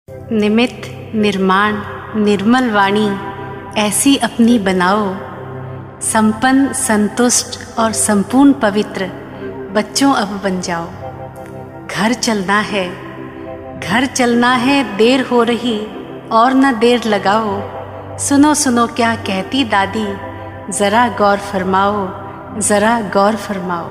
निमित्त निर्माण निर्मल वाणी ऐसी अपनी बनाओ, संपन्न संतुष्ट और संपूर्ण पवित्र बच्चों अब बन जाओ। घर चलना है देर हो रही और न देर लगाओ। सुनो सुनो क्या कहती दादी, ज़रा गौर फरमाओ, ज़रा गौर फरमाओ।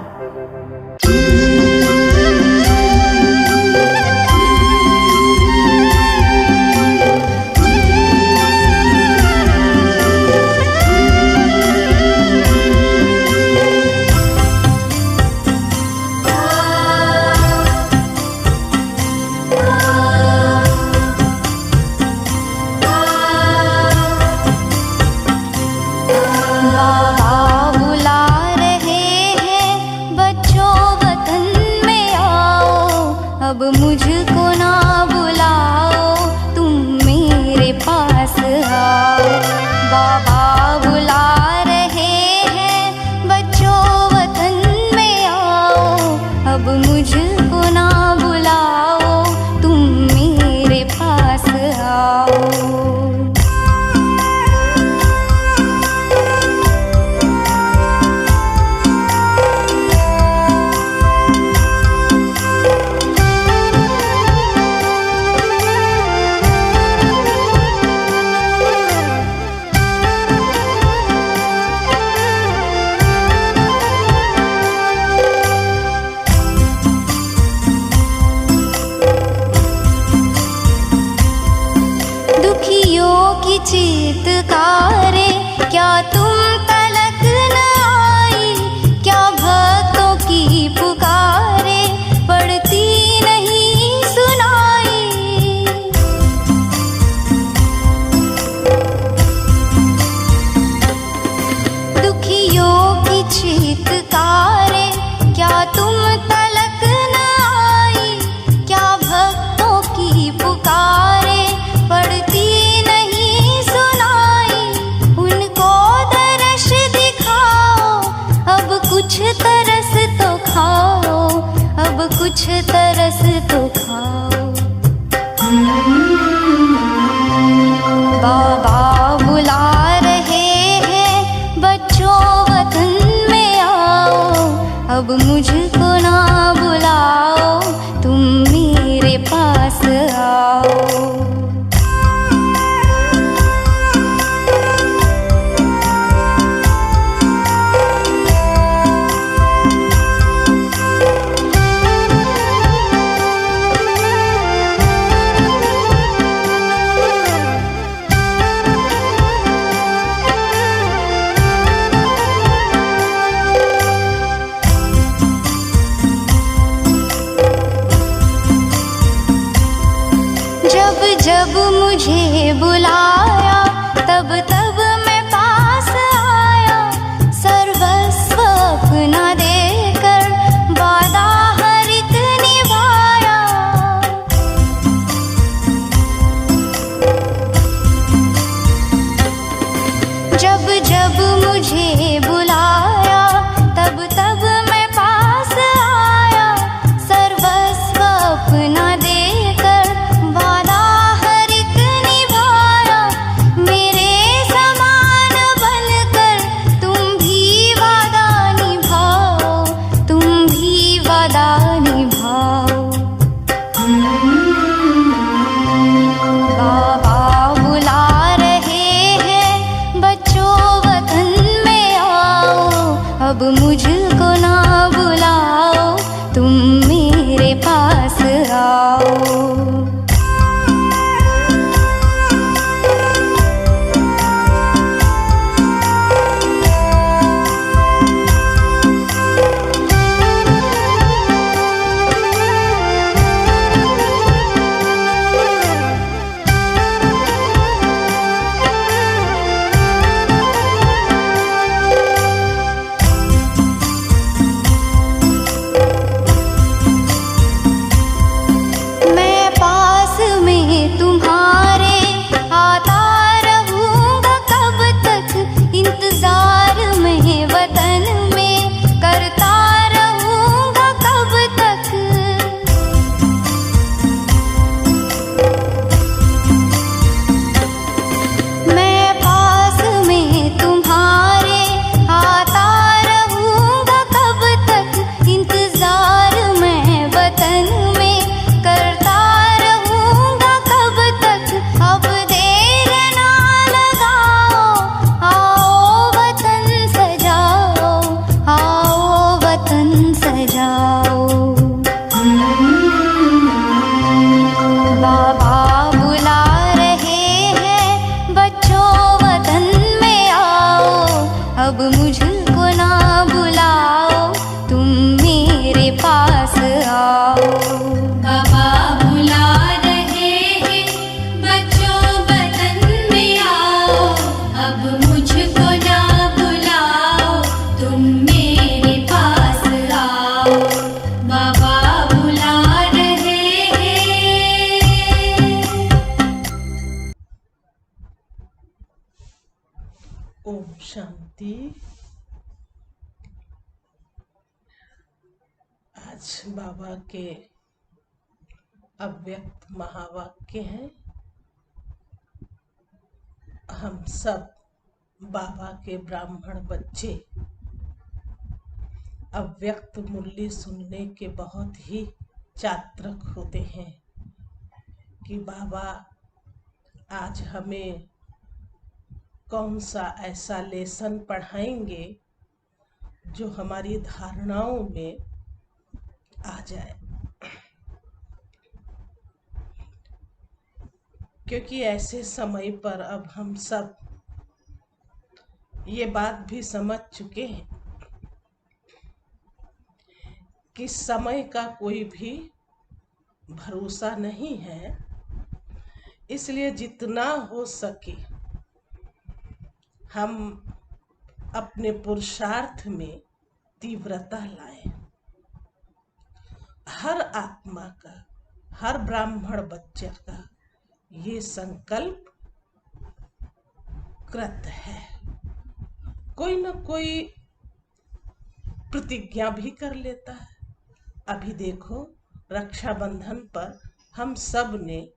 अब मुझको ना बुलाओ, तुम मेरे पास आओ। बाबा बुला रहे हैं, बच्चों वतन में आओ। अब मुझको ना बुलाओ, तुम मेरे पास आओ। चीत्कारे क्या तुम तलक न आई, क्या भक्तों की पुकारे पड़ती नहीं सुनाई। दुखियों की चीत्कारे क्या तुम तलक न आई, क्या भक्तों की पुकारे पड़ती कुछ तरस तो खाओ। बाबा बुला रहे हैं, बच्चों वतन में आओ। अब मुझको ना बुलाओ, तुम मेरे पास आओ। जब मुझे बुलाया, तब तब मैं पास आया। सर्वस्व अपना देकर वादा हर एक निभाया। जब जब मुझे बुलाया, तब तब मैं पास आया। सर्वस्व अपना देकर वादा मेरे शांति। आज बाबा के अव्यक्त महावाक्य हैं। हम सब बाबा के ब्राह्मण बच्चे अव्यक्त मुरली सुनने के बहुत ही चातक होते हैं कि बाबा आज हमें कौन सा ऐसा लेसन पढ़ाएंगे जो हमारी धारणाओं में आ जाए। क्योंकि ऐसे समय पर अब हम सब ये बात भी समझ चुके हैं कि समय का कोई भी भरोसा नहीं है। इसलिए जितना हो सके हम अपने पुरुषार्थ में तीव्रता लाएं। हर आत्मा का, हर ब्राह्मण बच्चे का ये संकल्प कृत है। कोई न कोई प्रतिज्ञा भी कर लेता है। अभी देखो, रक्षाबंधन पर हम सब ने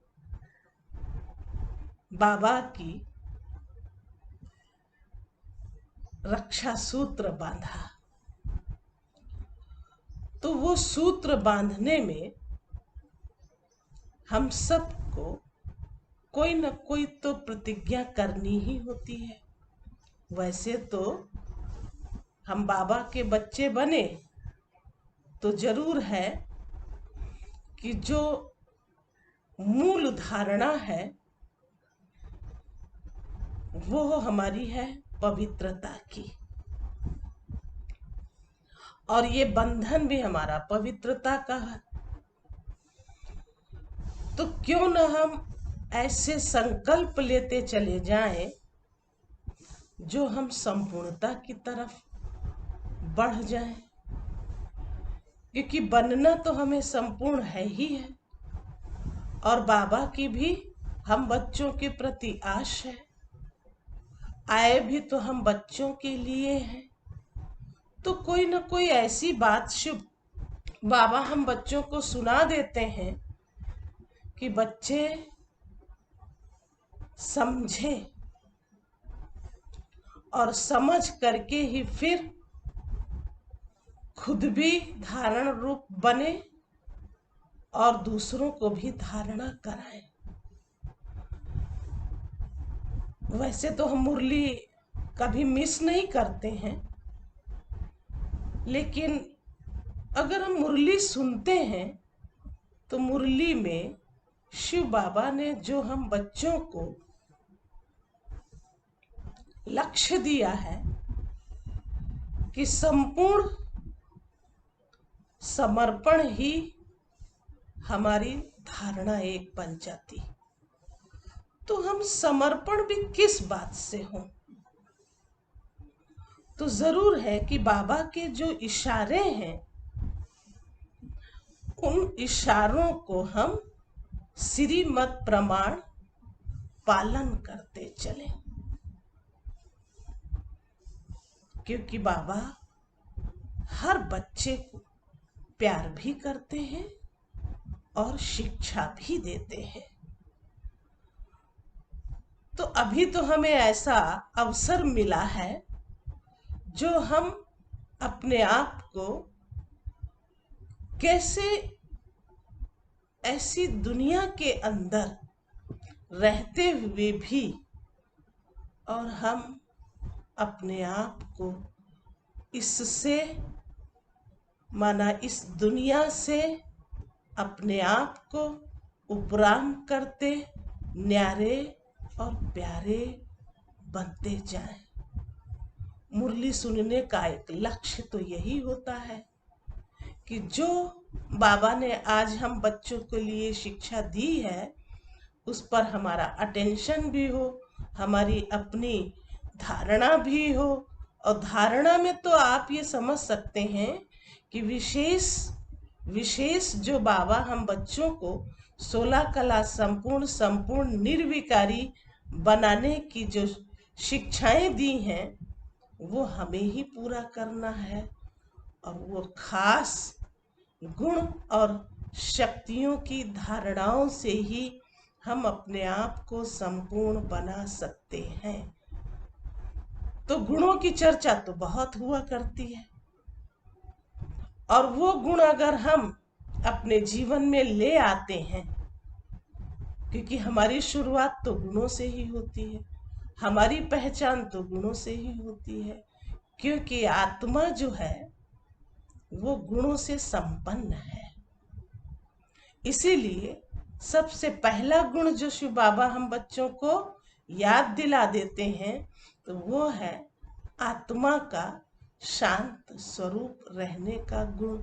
बाबा की रक्षा सूत्र बांधा। तो वो सूत्र बांधने में हम सबको कोई न कोई तो प्रतिज्ञा करनी ही होती है। वैसे तो हम बाबा के बच्चे बने तो जरूर है कि जो मूल धारणा है वो हमारी है पवित्रता की, और ये बंधन भी हमारा पवित्रता का है। तो क्यों न हम ऐसे संकल्प लेते चले जाएं जो हम संपूर्णता की तरफ बढ़ जाएं। क्योंकि बनना तो हमें संपूर्ण है ही है, और बाबा की भी हम बच्चों के प्रति आश है। आए भी तो हम बच्चों के लिए हैं। तो कोई न कोई ऐसी बात शुभ बाबा हम बच्चों को सुना देते हैं कि बच्चे समझे, और समझ करके ही फिर खुद भी धारण रूप बने और दूसरों को भी धारणा कराएं। वैसे तो हम मुरली कभी मिस नहीं करते हैं, लेकिन अगर हम मुरली सुनते हैं तो मुरली में शिव बाबा ने जो हम बच्चों को लक्ष्य दिया है कि संपूर्ण समर्पण ही हमारी धारणा एक बन जाती, तो हम समर्पण भी किस बात से हों। तो जरूर है कि बाबा के जो इशारे हैं उन इशारों को हम श्रीमत प्रमाण पालन करते चले। क्योंकि बाबा हर बच्चे को प्यार भी करते हैं और शिक्षा भी देते हैं। तो अभी तो हमें ऐसा अवसर मिला है जो हम अपने आप को कैसे ऐसी दुनिया के अंदर रहते हुए भी, और हम अपने आप को इससे माना इस दुनिया से अपने आप को उपराम करते न्यारे और प्यारे बनते जाएं। मुरली सुनने का एक लक्ष्य तो यही होता है कि जो बाबा ने आज हम बच्चों के लिए शिक्षा दी है उस पर हमारा अटेंशन भी हो, हमारी अपनी धारणा भी हो। और धारणा में तो आप ये समझ सकते हैं कि विशेष जो बाबा हम बच्चों को 16 कला संपूर्ण निर्विकारी बनाने की जो शिक्षाएं दी हैं वो हमें ही पूरा करना है, और वो खास गुण और शक्तियों की धारणाओं से ही हम अपने आप को संपूर्ण बना सकते हैं। तो गुणों की चर्चा तो बहुत हुआ करती है, और वो गुण अगर हम अपने जीवन में ले आते हैं, क्योंकि हमारी शुरुआत तो गुणों से ही होती है, हमारी पहचान तो गुणों से ही होती है, क्योंकि आत्मा जो है वो गुणों से संपन्न है। इसीलिए सबसे पहला गुण जो शिव बाबा हम बच्चों को याद दिला देते हैं तो वो है आत्मा का शांत स्वरूप रहने का गुण।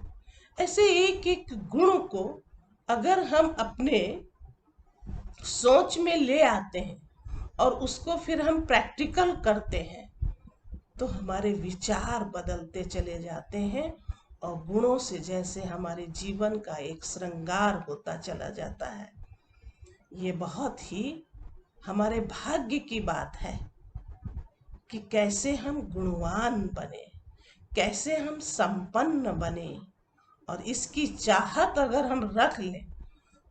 ऐसे एक एक गुण को अगर हम अपने सोच में ले आते हैं और उसको फिर हम प्रैक्टिकल करते हैं तो हमारे विचार बदलते चले जाते हैं, और गुणों से जैसे हमारे जीवन का एक श्रृंगार होता चला जाता है। ये बहुत ही हमारे भाग्य की बात है कि कैसे हम गुणवान बने, कैसे हम संपन्न बने, और इसकी चाहत अगर हम रख लें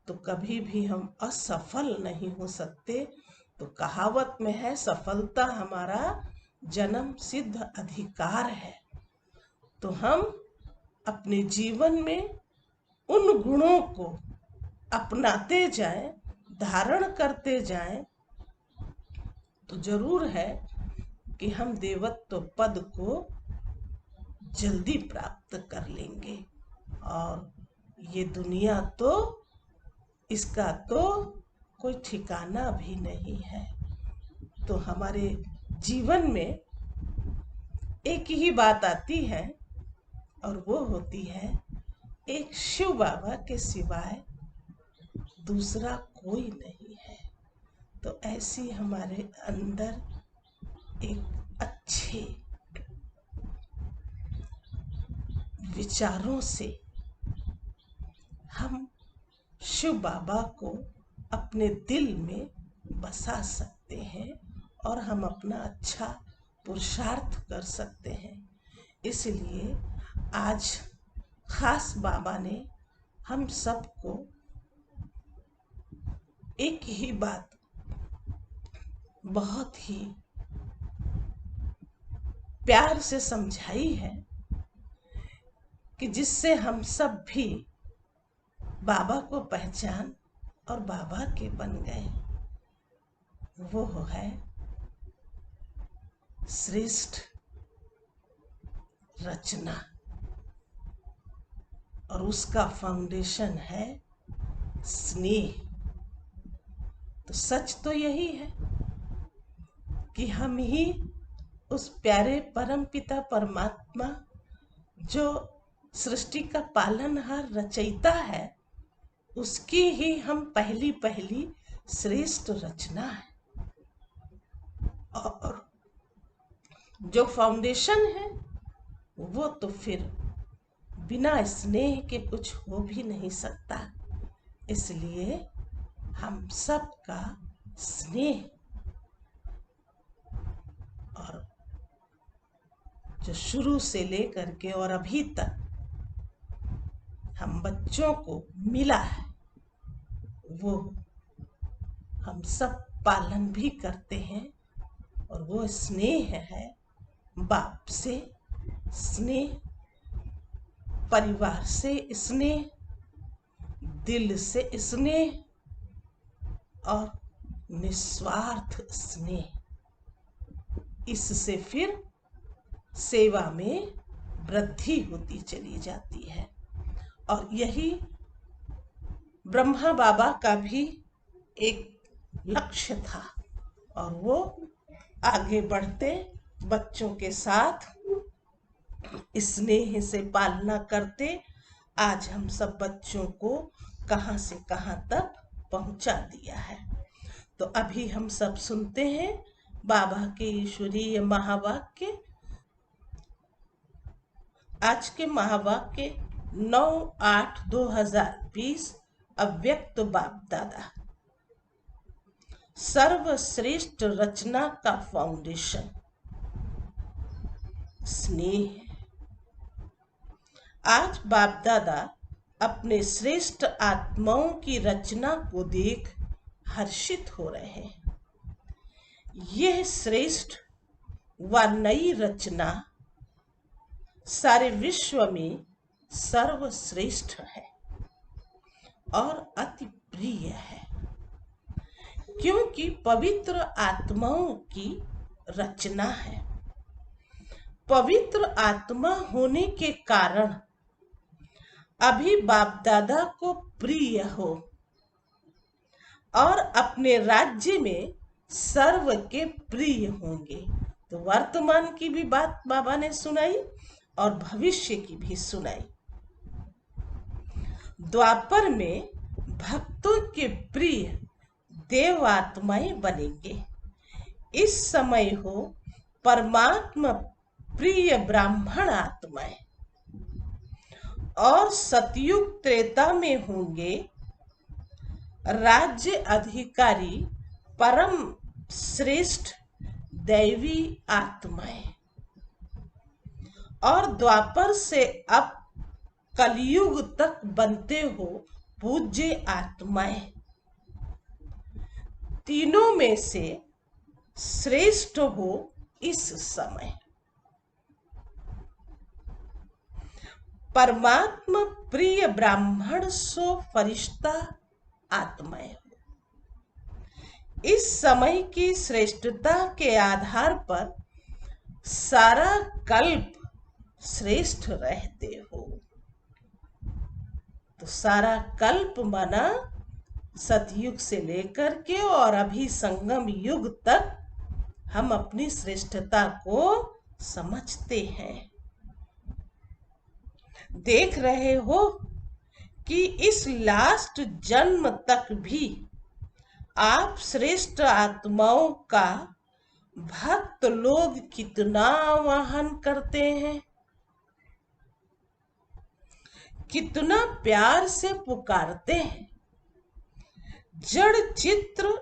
तो कभी भी हम असफल नहीं हो सकते। तो कहावत में है, सफलता हमारा जन्म सिद्ध अधिकार है। तो हम अपने जीवन में उन गुणों को अपनाते जाएं, धारण करते जाएं, तो जरूर है कि हम देवत्व पद को जल्दी प्राप्त कर लेंगे। और ये दुनिया तो इसका तो कोई ठिकाना भी नहीं है। तो हमारे जीवन में एक ही बात आती है, और वो होती है एक शिव बाबा के सिवाय दूसरा कोई नहीं है। तो ऐसी हमारे अंदर एक अच्छे विचारों से हम शिव बाबा को अपने दिल में बसा सकते हैं, और हम अपना अच्छा पुरुषार्थ कर सकते हैं। इसलिए आज खास बाबा ने हम सबको एक ही बात बहुत ही प्यार से समझाई है कि जिससे हम सब भी बाबा को पहचान और बाबा के बन गए। वो है श्रेष्ठ रचना, और उसका फाउंडेशन है स्नेह। तो सच तो यही है कि हम ही उस प्यारे परम पिता परमात्मा जो सृष्टि का पालनहार रचयिता है, उसकी ही हम पहली पहली श्रेष्ठ रचना है। और जो फाउंडेशन है वो तो फिर बिना स्नेह के कुछ हो भी नहीं सकता। इसलिए हम सबका स्नेह और जो शुरू से लेकर के और अभी तक हम बच्चों को मिला है, वो हम सब पालन भी करते हैं। और वो स्नेह है बाप से स्नेह, परिवार से स्नेह, दिल से स्नेह, और निस्वार्थ स्नेह। इससे फिर सेवा में वृद्धि होती चली जाती है। और यही ब्रह्मा बाबा का भी एक लक्ष्य था, और वो आगे बढ़ते बच्चों के साथ स्नेह से पालना करते आज हम सब बच्चों को कहां से कहां तक पहुंचा दिया है। तो अभी हम सब सुनते हैं बाबा के ईश्वरीय महावाक्य। आज के महावाक्य 9/8/2020 अव्यक्त बाप दादा। सर्वश्रेष्ठ रचना का फाउंडेशन। स्नेह। आज बाप दादा अपने श्रेष्ठ आत्माओं की रचना को देख हर्षित हो रहे हैं। यह श्रेष्ठ व नई रचना सारे विश्व में सर्वश्रेष्ठ है और अति प्रिय है, क्योंकि पवित्र आत्माओं की रचना है। पवित्र आत्मा होने के कारण अभी बाप दादा को प्रिय हो और अपने राज्य में सर्व के प्रिय होंगे। तो वर्तमान की भी बात बाबा ने सुनाई और भविष्य की भी सुनाई। द्वापर में भक्तों के प्रिय देव आत्माएं बनेंगे। इस समय हो परमात्मा प्रिय ब्राह्मण आत्माएं, और सतयुग त्रेता में होंगे राज्य अधिकारी परम श्रेष्ठ दैवी आत्माएं, और द्वापर से अब कलयुग तक बनते हो पूज्य आत्माएं। तीनों में से श्रेष्ठ हो इस समय परमात्मा प्रिय ब्राह्मण सो फरिश्ता आत्माएं हो। इस समय की श्रेष्ठता के आधार पर सारा कल्प श्रेष्ठ रहते हो। तो सारा कल्प माना सतयुग से लेकर के और अभी संगम युग तक हम अपनी श्रेष्ठता को समझते हैं। देख रहे हो कि इस लास्ट जन्म तक भी आप श्रेष्ठ आत्माओं का भक्त लोग कितना आह्वान करते हैं, कितना प्यार से पुकारते हैं। जड़ चित्र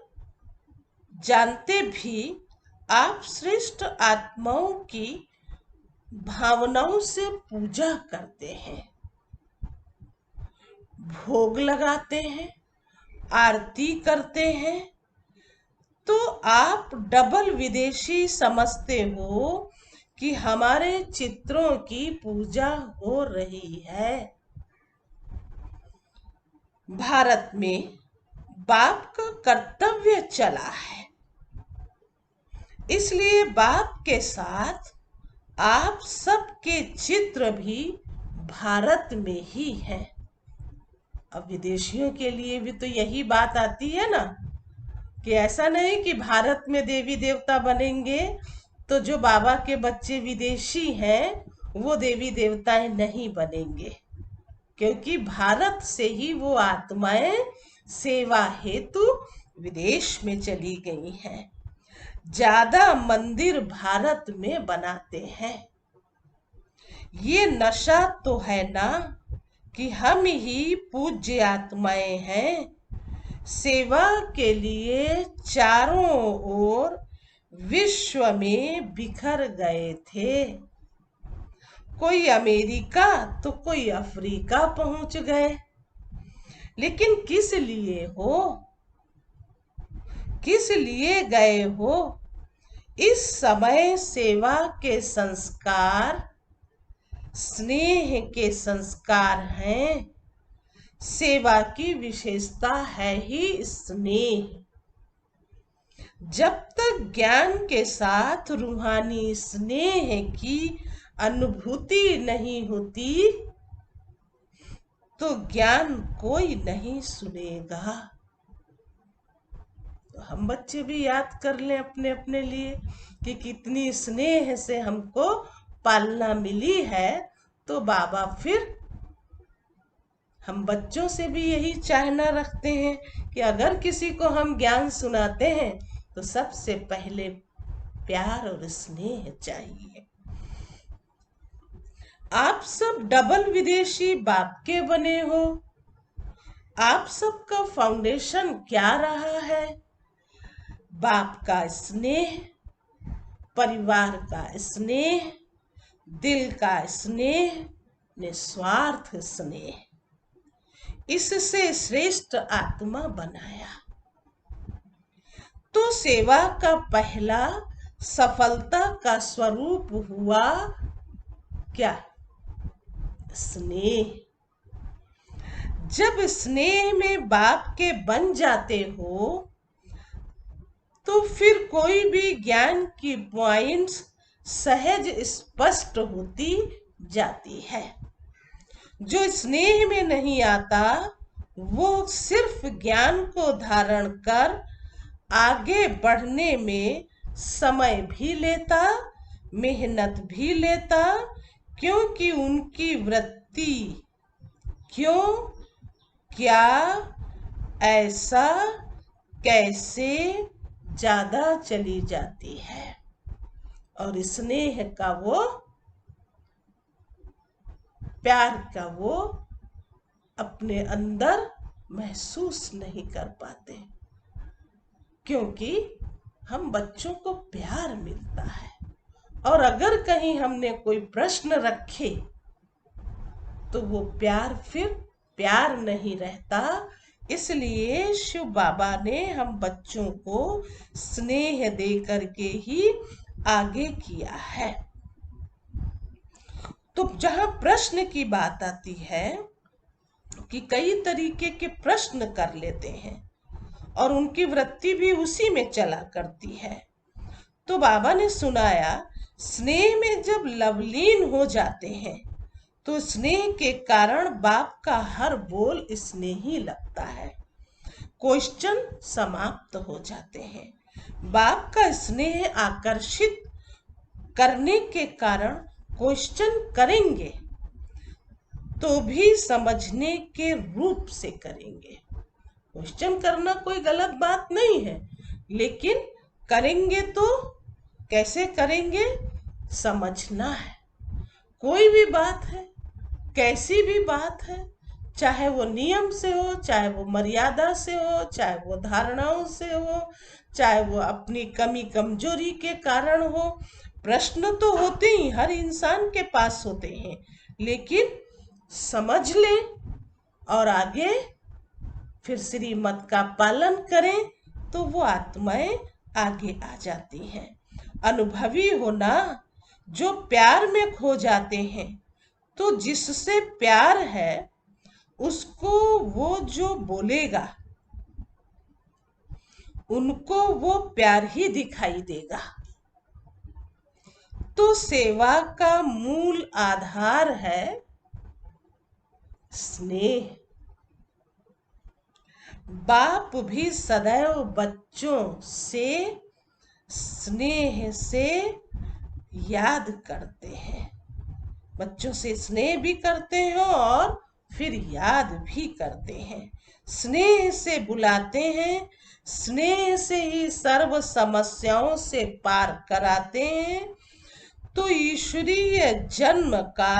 जानते भी आप श्रेष्ठ आत्माओं की भावनाओं से पूजा करते हैं, भोग लगाते हैं, आरती करते हैं। तो आप डबल विदेशी समझते हो कि हमारे चित्रों की पूजा हो रही है। भारत में बाप का कर्तव्य चला है, इसलिए बाप के साथ आप सबके चित्र भी भारत में ही हैं। अब विदेशियों के लिए भी तो यही बात आती है ना, कि ऐसा नहीं कि भारत में देवी देवता बनेंगे तो जो बाबा के बच्चे विदेशी हैं वो देवी देवताएं नहीं बनेंगे, क्योंकि भारत से ही वो आत्माएं सेवा हेतु विदेश में चली गई हैं। ज्यादा मंदिर भारत में बनाते हैं। ये नशा तो है ना कि हम ही पूज्य आत्माएं हैं, सेवा के लिए चारों ओर विश्व में बिखर गए थे। कोई अमेरिका तो कोई अफ्रीका पहुंच गए, लेकिन किस लिए हो, किस लिए गए हो? इस समय सेवा के संस्कार स्नेह के संस्कार हैं। सेवा की विशेषता है ही स्नेह। जब तक ज्ञान के साथ रूहानी स्नेह की अनुभूति नहीं होती तो ज्ञान कोई नहीं सुनेगा। तो हम बच्चे भी याद कर लें अपने अपने लिए कि कितनी स्नेह से हमको पालना मिली है। तो बाबा फिर हम बच्चों से भी यही चाहना रखते हैं कि अगर किसी को हम ज्ञान सुनाते हैं तो सबसे पहले प्यार और स्नेह चाहिए। आप सब डबल विदेशी बाप के बने हो। आप सबका फाउंडेशन क्या रहा है? बाप का स्नेह, परिवार का स्नेह, दिल का स्नेह, निस्वार्थ स्नेह, इससे श्रेष्ठ आत्मा बनाया। तो सेवा का पहला सफलता का स्वरूप हुआ क्या? स्नेह। जब स्नेह में बाप के बन जाते हो तो फिर कोई भी ज्ञान की पॉइंट्स सहज स्पष्ट होती जाती है। जो स्नेह में नहीं आता वो सिर्फ ज्ञान को धारण कर आगे बढ़ने में समय भी लेता, मेहनत भी लेता, क्योंकि उनकी वृत्ति क्यों, क्या, ऐसा, कैसे ज्यादा चली जाती है और स्नेह का वो, प्यार का वो अपने अंदर महसूस नहीं कर पाते, क्योंकि हम बच्चों को प्यार मिलता है और अगर कहीं हमने कोई प्रश्न रखे तो वो प्यार फिर प्यार नहीं रहता। इसलिए शिव बाबा ने हम बच्चों को स्नेह दे करके ही आगे किया है। तो जहां प्रश्न की बात आती है कि कई तरीके के प्रश्न कर लेते हैं और उनकी वृत्ति भी उसी में चला करती है, तो बाबा ने सुनाया स्नेह में जब लवलीन हो जाते हैं तो स्नेह के कारण बाप का हर बोल स्नेही लगता है। क्वेश्चन समाप्त हो जाते हैं। बाप का स्नेह आकर्षित करने के कारण क्वेश्चन करेंगे तो भी समझने के रूप से करेंगे। क्वेश्चन करना कोई गलत बात नहीं है, लेकिन करेंगे तो कैसे करेंगे, समझना है। कोई भी बात है, कैसी भी बात है, चाहे वो नियम से हो, चाहे वो मर्यादा से हो, चाहे वो धारणाओं से हो, चाहे वो अपनी कमी कमजोरी के कारण हो, प्रश्न तो होते ही हर इंसान के पास होते हैं, लेकिन समझ ले और आगे फिर श्रीमत का पालन करें तो वो आत्माएं आगे आ जाती हैं। अनुभवी होना, जो प्यार में खो जाते हैं तो जिससे प्यार है उसको वो जो बोलेगा उनको वो प्यार ही दिखाई देगा। तो सेवा का मूल आधार है स्नेह। बाप भी सदैव बच्चों से स्नेह से याद करते हैं, बच्चों से स्नेह भी करते हैं और फिर याद भी करते हैं, स्नेह से बुलाते हैं, स्नेह से ही सर्व समस्याओं से पार कराते हैं। तो ईश्वरीय जन्म का,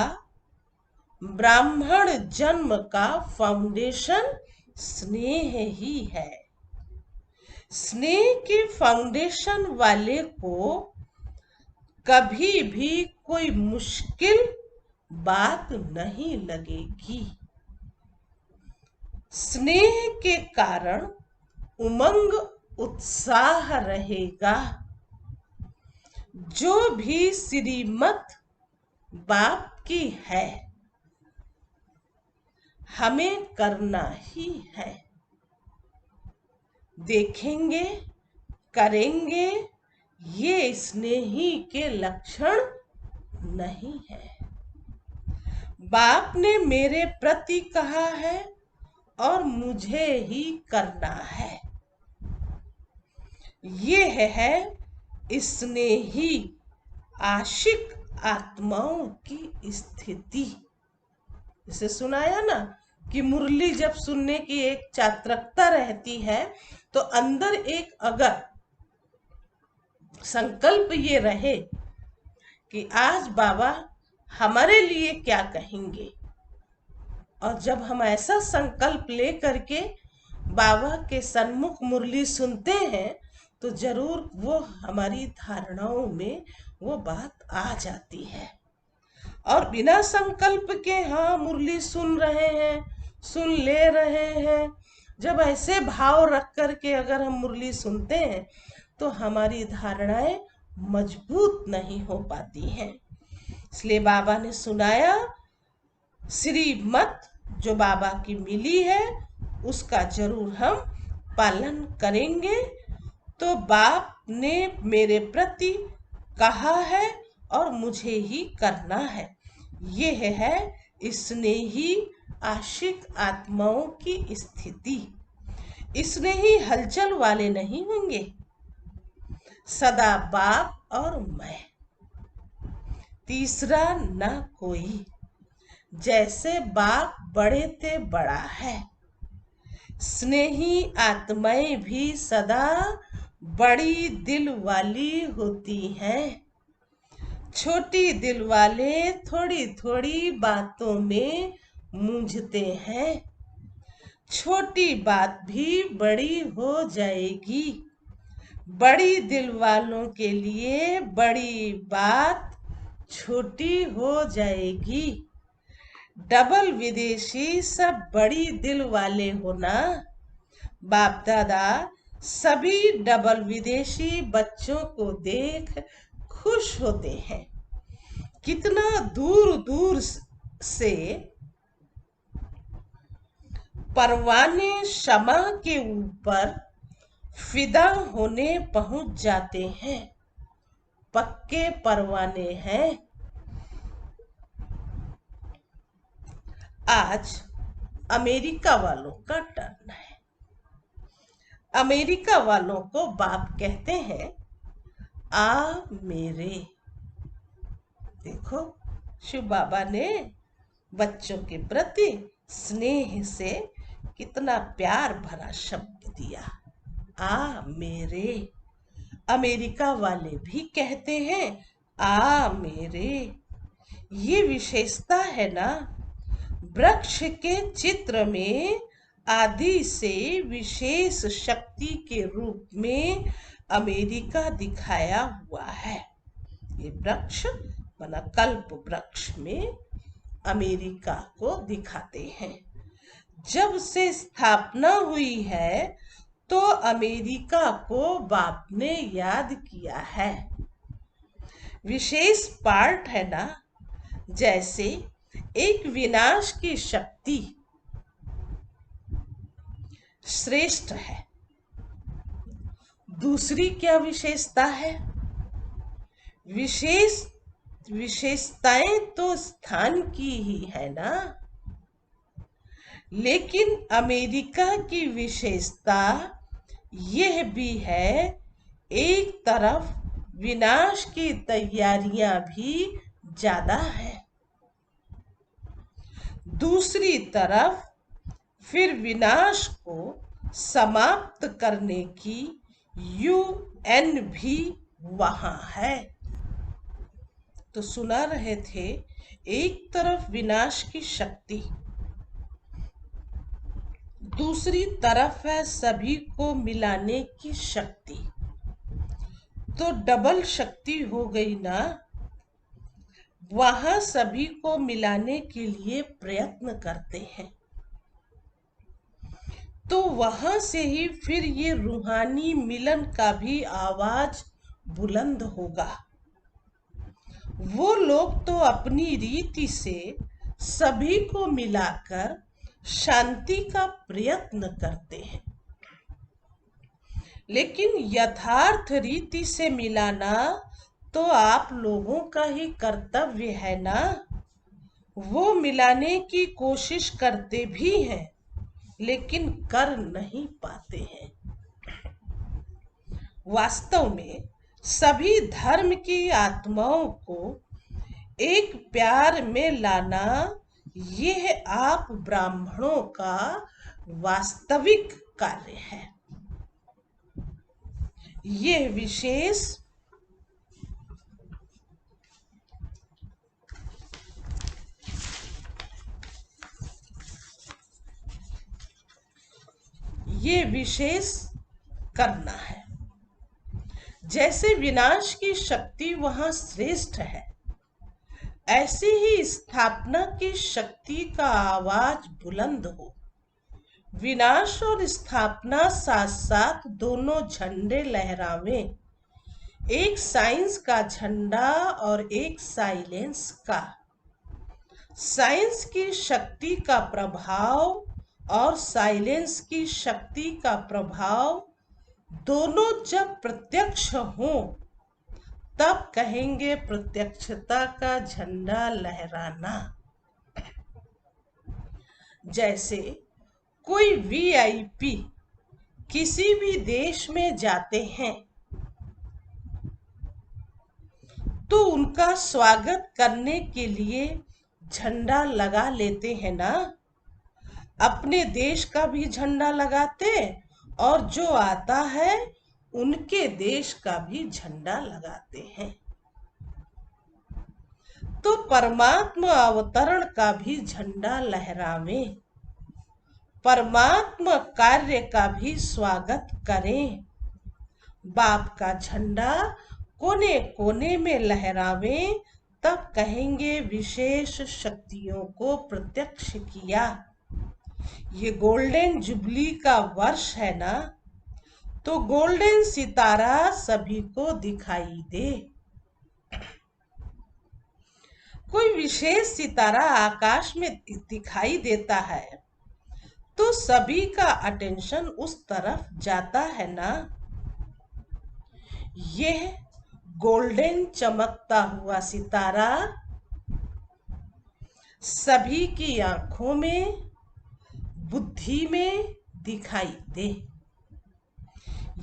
ब्राह्मण जन्म का फाउंडेशन स्नेह ही है। स्नेह के फाउंडेशन वाले को कभी भी कोई मुश्किल बात नहीं लगेगी। स्नेह के कारण उमंग उत्साह रहेगा। जो भी श्रीमत बाप की है हमें करना ही है, देखेंगे, करेंगे, ये स्नेही के लक्षण नहीं है। बाप ने मेरे प्रति कहा है और मुझे ही करना है, ये है स्नेही आशिक आत्माओं की स्थिति। इसे सुनाया ना कि मुरली जब सुनने की एक चात्रकता रहती है तो अंदर एक अगर संकल्प ये रहे कि आज बाबा हमारे लिए क्या कहेंगे, और जब हम ऐसा संकल्प ले करके बाबा के सन्मुख मुरली सुनते हैं तो जरूर वो हमारी धारणाओं में वो बात आ जाती है। और बिना संकल्प के हाँ मुरली सुन रहे हैं, सुन ले रहे हैं। जब ऐसे भाव रख करके अगर हम मुरली सुनते हैं तो हमारी धारणाएं मजबूत नहीं हो पाती हैं। इसलिए बाबा ने सुनाया, श्रीमत जो बाबा की मिली है उसका जरूर हम पालन करेंगे। तो बाप ने मेरे प्रति कहा है और मुझे ही करना है। यह है स्नेही आशिक आत्माओं की स्थिति। स्नेही हलचल वाले नहीं होंगे, सदा बाप और मैं, तीसरा न कोई। जैसे बाप बड़े थे बड़ा है, स्नेही आत्माएं भी सदा बड़ी दिल वाली होती हैं। छोटी दिल वाले थोड़ी थोड़ी बातों में मूंझते हैं। छोटी बात भी बड़ी हो जाएगी। बड़ी दिल वालों के लिए बड़ी बात छोटी हो जाएगी। डबल विदेशी सब बड़ी दिल वाले हो ना। बाप दादा सभी डबल विदेशी बच्चों को देख खुश होते हैं। कितना दूर दूर से परवाने शमा के ऊपर फिदा होने पहुंच जाते हैं। पक्के परवाने हैं। आज अमेरिका वालों का टर्न है। अमेरिका वालों को बाप कहते हैं आ मेरे। देखो शिव बाबा ने बच्चों के प्रति स्नेह से कितना प्यार भरा शब्द दिया, आ मेरे। अमेरिका वाले भी कहते हैं आ मेरे। ये विशेषता है ना। वृक्ष के चित्र में आदि से विशेष शक्ति के रूप में अमेरिका दिखाया हुआ है। ये वृक्ष बना कल्प वृक्ष में अमेरिका को दिखाते हैं। जब से स्थापना हुई है तो अमेरिका को बाप ने याद किया है। विशेष पार्ट है ना। जैसे एक विनाश की शक्ति श्रेष्ठ है, दूसरी क्या विशेषता है? विशेषताएं तो स्थान की ही है ना। लेकिन अमेरिका की विशेषता यह भी है, एक तरफ विनाश की तैयारियां भी ज्यादा है, दूसरी तरफ फिर विनाश को समाप्त करने की UN भी वहां है। तो सुना रहे थे, एक तरफ विनाश की शक्ति, दूसरी तरफ है सभी को मिलाने की शक्ति। तो डबल शक्ति हो गई ना। वहां सभी को मिलाने के लिए प्रयत्न करते हैं, तो वहां से ही फिर ये रूहानी मिलन का भी आवाज बुलंद होगा। वो लोग तो अपनी रीति से सभी को मिलाकर शांति का प्रयत्न करते हैं, लेकिन यथार्थ रीति से मिलाना तो आप लोगों का ही कर्तव्य है ना। वो मिलाने की कोशिश करते भी हैं, लेकिन कर नहीं पाते हैं। वास्तव में सभी धर्म की आत्माओं को एक प्यार में लाना, यह आप ब्राह्मणों का वास्तविक कार्य है। यह विशेष करना है। जैसे विनाश की शक्ति वहां श्रेष्ठ है, ऐसी ही स्थापना की शक्ति का आवाज बुलंद हो। विनाश और स्थापना साथ साथ दोनों झंडे लहरावें, एक साइंस का झंडा और एक साइलेंस का। साइंस की शक्ति का प्रभाव और साइलेंस की शक्ति का प्रभाव दोनों जब प्रत्यक्ष हों तब कहेंगे प्रत्यक्षता का झंडा लहराना। जैसे कोई वीआईपी किसी भी देश में जाते हैं तो उनका स्वागत करने के लिए झंडा लगा लेते हैं ना। अपने देश का भी झंडा लगाते और जो आता है उनके देश का भी झंडा लगाते हैं। तो परमात्मा अवतरण का भी झंडा लहरावें, परमात्मा कार्य का भी स्वागत करें। बाप का झंडा कोने कोने में लहरावें, तब कहेंगे विशेष शक्तियों को प्रत्यक्ष किया। ये गोल्डन जुबली का वर्ष है ना, तो गोल्डन सितारा सभी को दिखाई दे। कोई विशेष सितारा आकाश में दिखाई देता है तो सभी का अटेंशन उस तरफ जाता है ना। यह गोल्डन चमकता हुआ सितारा सभी की आंखों में, बुद्धि में दिखाई दे।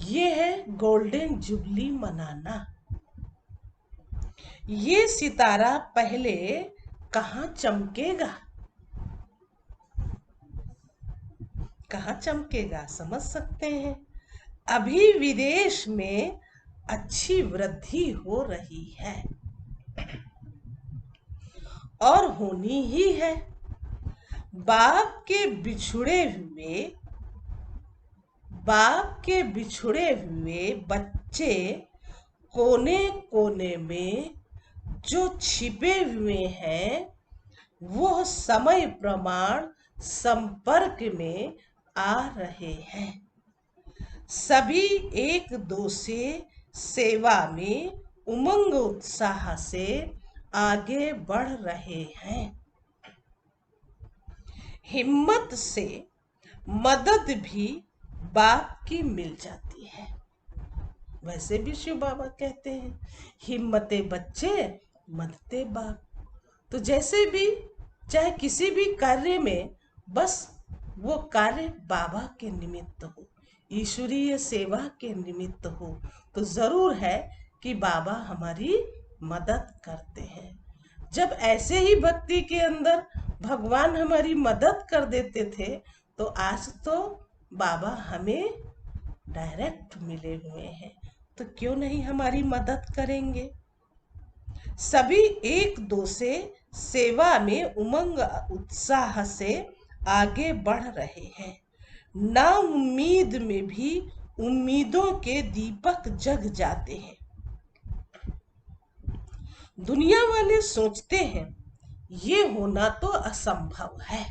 ये है गोल्डन जुबली मनाना। ये सितारा पहले कहाँ चमकेगा, कहाँ चमकेगा समझ सकते हैं। अभी विदेश में अच्छी वृद्धि हो रही है और होनी ही है। बाप के बिछुड़े हुए बच्चे कोने कोने में जो छिपे हुए हैं वो समय प्रमाण संपर्क में आ रहे हैं। सभी एक दो से सेवा में उमंग उत्साह से आगे बढ़ रहे हैं। हिम्मत से मदद भी बाप की मिल जाती है। वैसे भी शिव बाबा कहते हैं हिम्मते बच्चे मददे बाप। तो जैसे भी चाहे किसी भी कार्य में बस वो कार्य बाबा के निमित्त हो, ईश्वरीय सेवा के निमित्त हो, तो जरूर है कि बाबा हमारी मदद करते हैं। जब ऐसे ही भक्ति के अंदर भगवान हमारी मदद कर देते थे तो आज तो बाबा हमें डायरेक्ट मिले हुए हैं, तो क्यों नहीं हमारी मदद करेंगे। सभी एक दो से सेवा में उमंग उत्साह से आगे बढ़ रहे हैं। ना उम्मीद में भी उम्मीदों के दीपक जग जाते हैं। दुनिया वाले सोचते हैं ये होना तो असंभव है,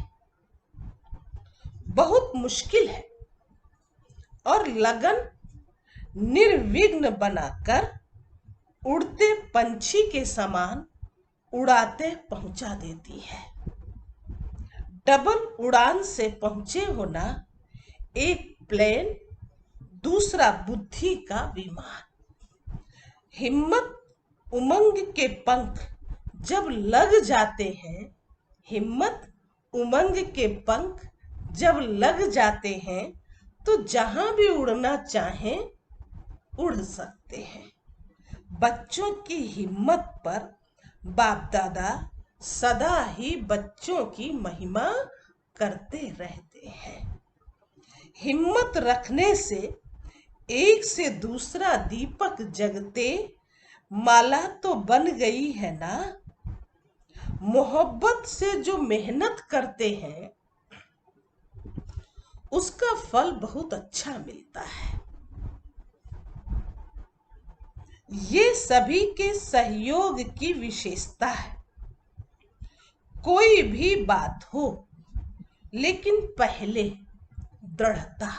बहुत मुश्किल है, और लगन निर्विघ्न बनाकर उड़ते पंछी के समान उड़ाते पहुंचा देती है। डबल उड़ान से पहुंचे हो ना, एक प्लेन दूसरा बुद्धि का विमान। हिम्मत उमंग के पंख जब लग जाते हैं, हिम्मत उमंग के पंख जब लग जाते हैं तो जहां भी उड़ना चाहें उड़ सकते हैं। बच्चों की हिम्मत पर बाप दादा सदा ही बच्चों की महिमा करते रहते हैं। हिम्मत रखने से एक से दूसरा दीपक जगते माला तो बन गई है ना। मोहब्बत से जो मेहनत करते हैं उसका फल बहुत अच्छा मिलता है। ये सभी के सहयोग की विशेषता है। कोई भी बात हो, लेकिन पहले दृढ़ता,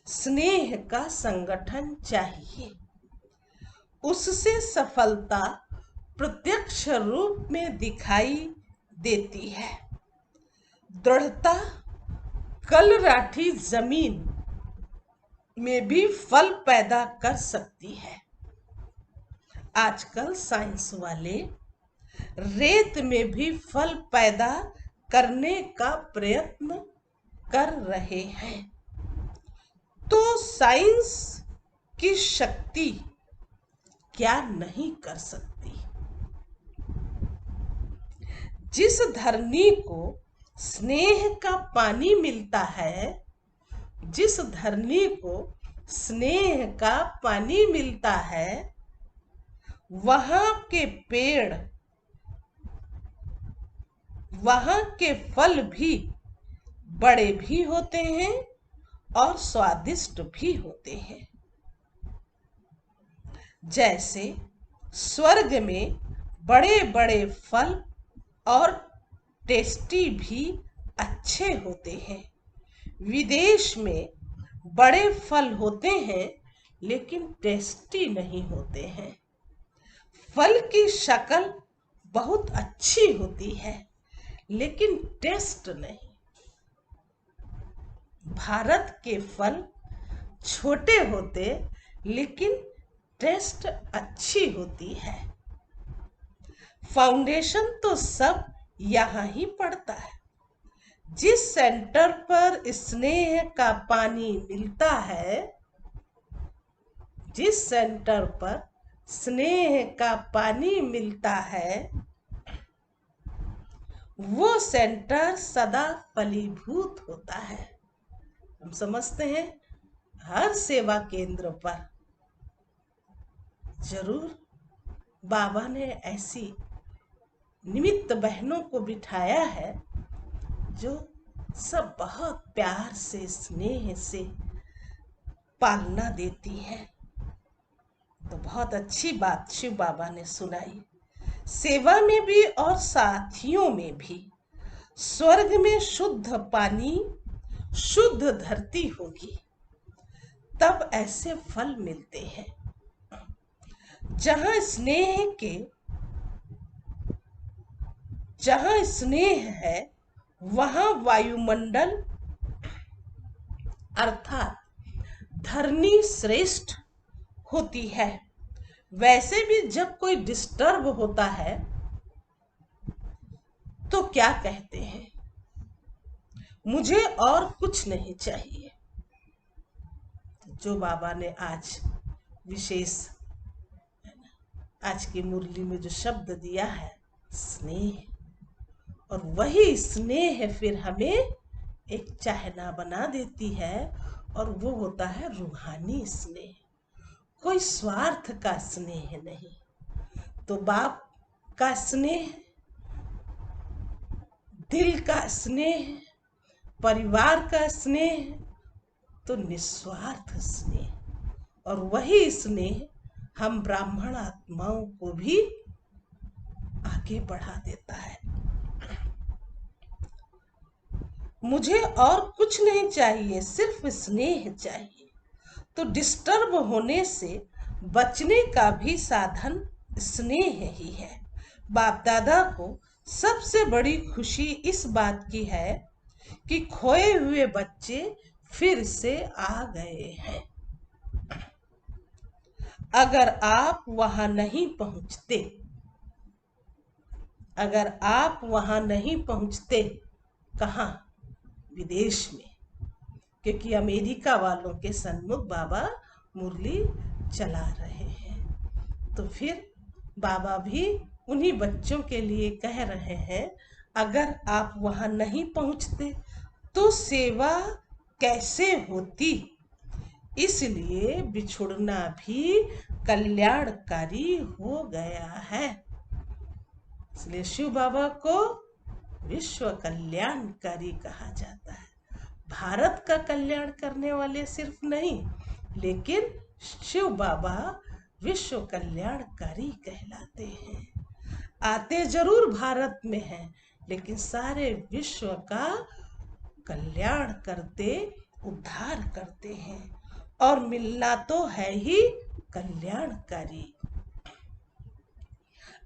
स्नेह का संगठन चाहिए। उससे सफलता प्रत्यक्ष रूप में दिखाई देती है। दृढ़ता कलराठी जमीन में भी फल पैदा कर सकती है। आजकल साइंस वाले रेत में भी फल पैदा करने का प्रयत्न कर रहे हैं। तो साइंस की शक्ति क्या नहीं कर सकती। जिस धरनी को स्नेह का पानी मिलता है, जिस धरनी को स्नेह का पानी मिलता है, वहां के पेड़, वहां के फल भी बड़े भी होते हैं और स्वादिष्ट भी होते हैं। जैसे स्वर्ग में बड़े बड़े फल और टेस्टी भी अच्छे होते हैं। विदेश में बड़े फल होते हैं लेकिन टेस्टी नहीं होते हैं। फल की शक्ल बहुत अच्छी होती है लेकिन टेस्ट नहीं। भारत के फल छोटे होते लेकिन टेस्ट अच्छी होती है। फाउंडेशन तो सब यहाँ ही पड़ता है। जिस सेंटर पर स्नेह का पानी मिलता है, जिस सेंटर पर स्नेह का पानी मिलता है, वो सेंटर सदा फलीभूत होता है। हम समझते हैं हर सेवा केंद्र पर जरूर बाबा ने ऐसी निमित्त बहनों को बिठाया है जो सब बहुत प्यार से, स्नेह से पालना देती है। तो बहुत अच्छी बात शिव बाबा ने सुनाई। सेवा में भी और साथियों में भी स्वर्ग में शुद्ध पानी, शुद्ध धरती होगी, तब ऐसे फल मिलते हैं। जहां स्नेह है वहां वायुमंडल अर्थात धरनी श्रेष्ठ होती है। वैसे भी जब कोई डिस्टर्ब होता है तो क्या कहते हैं, मुझे और कुछ नहीं चाहिए। जो बाबा ने आज विशेष आज की मुरली में जो शब्द दिया है, स्नेह, और वही स्नेह फिर हमें एक चाहना बना देती है, और वो होता है रूहानी स्नेह। कोई स्वार्थ का स्नेह नहीं। तो बाप का स्नेह, दिल का स्नेह, परिवार का स्नेह तो निस्वार्थ स्नेह, और वही स्नेह हम ब्राह्मण आत्माओं को भी आगे बढ़ा देता है। मुझे और कुछ नहीं चाहिए, सिर्फ स्नेह चाहिए। तो डिस्टर्ब होने से बचने का भी साधन स्नेह ही है। बाप दादा को सबसे बड़ी खुशी इस बात की है कि खोए हुए बच्चे फिर से आ गए हैं। अगर आप वहां नहीं पहुंचते, अगर आप वहां नहीं पहुंचते, कहाँ? विदेश में, क्योंकि अमेरिका वालों के सन्मुख बाबा मुरली चला रहे हैं। तो फिर बाबा भी उन्हीं बच्चों के लिए कह रहे हैं, अगर आप वहां नहीं पहुंचते तो सेवा कैसे होती। इसलिए बिछुड़ना भी कल्याणकारी हो गया है। इसलिए शिव बाबा को विश्व कल्याणकारी कहा जाता है। भारत का कल्याण करने वाले सिर्फ नहीं, लेकिन शिव बाबा विश्व कल्याणकारी कहलाते हैं। आते जरूर भारत में हैं, लेकिन सारे विश्व का कल्याण करते, उद्धार करते हैं। और मिलना तो है ही कल्याणकारी।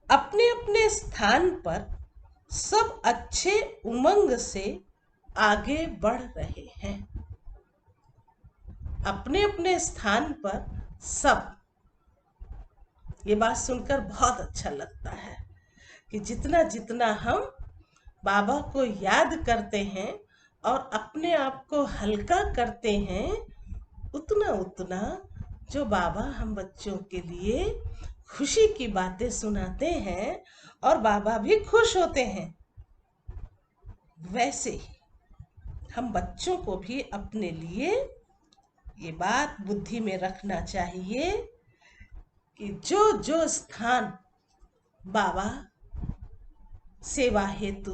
अपने अपने स्थान पर सब अच्छे उमंग से आगे बढ़ रहे हैं। अपने अपने स्थान पर सब, ये बात सुनकर बहुत अच्छा लगता है कि जितना जितना हम बाबा को याद करते हैं और अपने आप को हल्का करते हैं, उतना उतना जो बाबा हम बच्चों के लिए खुशी की बातें सुनाते हैं और बाबा भी खुश होते हैं। वैसे ही हम बच्चों को भी अपने लिए ये बात बुद्धि में रखना चाहिए कि जो जो स्थान बाबा सेवा हेतु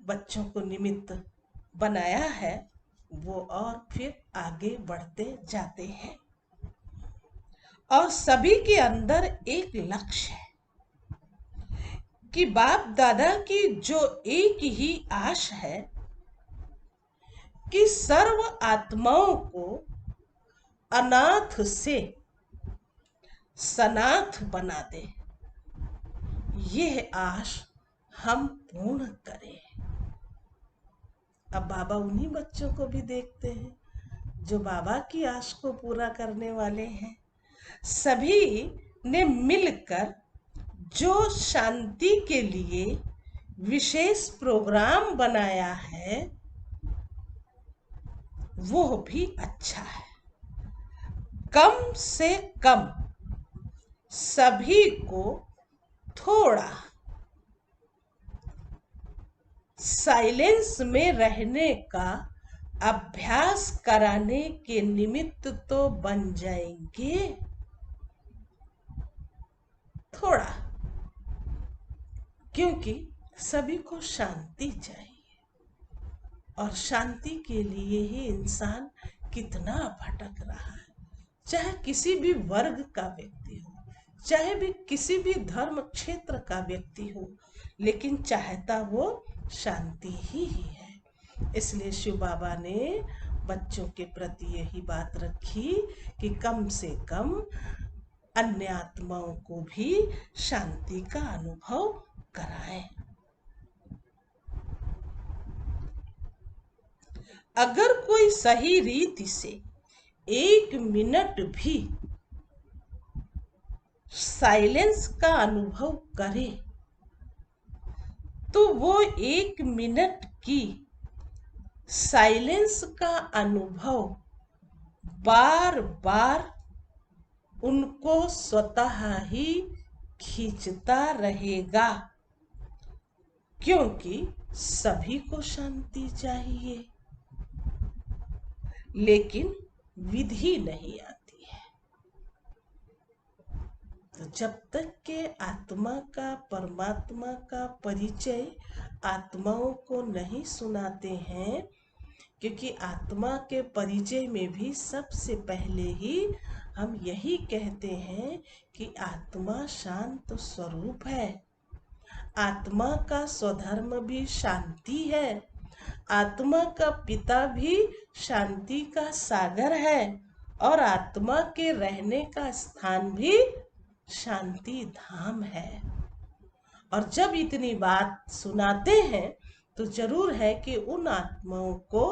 बच्चों को निमित्त बनाया है, वो और फिर आगे बढ़ते जाते हैं। और सभी के अंदर एक लक्ष्य है कि बाप दादा की जो एक ही आश है कि सर्व आत्माओं को अनाथ से सनाथ बना दे। यह आश हम पूर्ण करें। अब बाबा उन्हीं बच्चों को भी देखते हैं जो बाबा की आश को पूरा करने वाले हैं। सभी ने मिलकर जो शांति के लिए विशेष प्रोग्राम बनाया है, वो भी अच्छा है। कम से कम सभी को थोड़ा साइलेंस में रहने का अभ्यास कराने के निमित्त तो बन जाएंगे। थोड़ा, क्योंकि सभी को शांति चाहिए और शांति के लिए ही इंसान कितना भटक रहा है। चाहे किसी भी वर्ग का व्यक्ति हो, चाहे भी किसी भी धर्म क्षेत्र का व्यक्ति हो, लेकिन चाहता वो शांति ही है। इसलिए शिव बाबा ने बच्चों के प्रति यही बात रखी कि कम से कम अन्य आत्माओं को भी शांति का अनुभव कराएं। अगर कोई सही रीति से 1 मिनट भी साइलेंस का अनुभव करे, तो वो 1 मिनट की साइलेंस का अनुभव बार बार उनको स्वतः ही खींचता रहेगा, क्योंकि सभी को शांति चाहिए, लेकिन विधि नहीं आती है। तो जब तक के आत्मा का, परमात्मा का परिचय आत्माओं को नहीं सुनाते हैं, क्योंकि आत्मा के परिचय में भी सबसे पहले ही हम यही कहते हैं कि आत्मा शांत स्वरूप है, आत्मा का स्वधर्म भी शांति है, आत्मा का पिता भी शांति का सागर है और आत्मा के रहने का स्थान भी शांति धाम है। और जब इतनी बात सुनाते हैं तो जरूर है कि उन आत्माओं को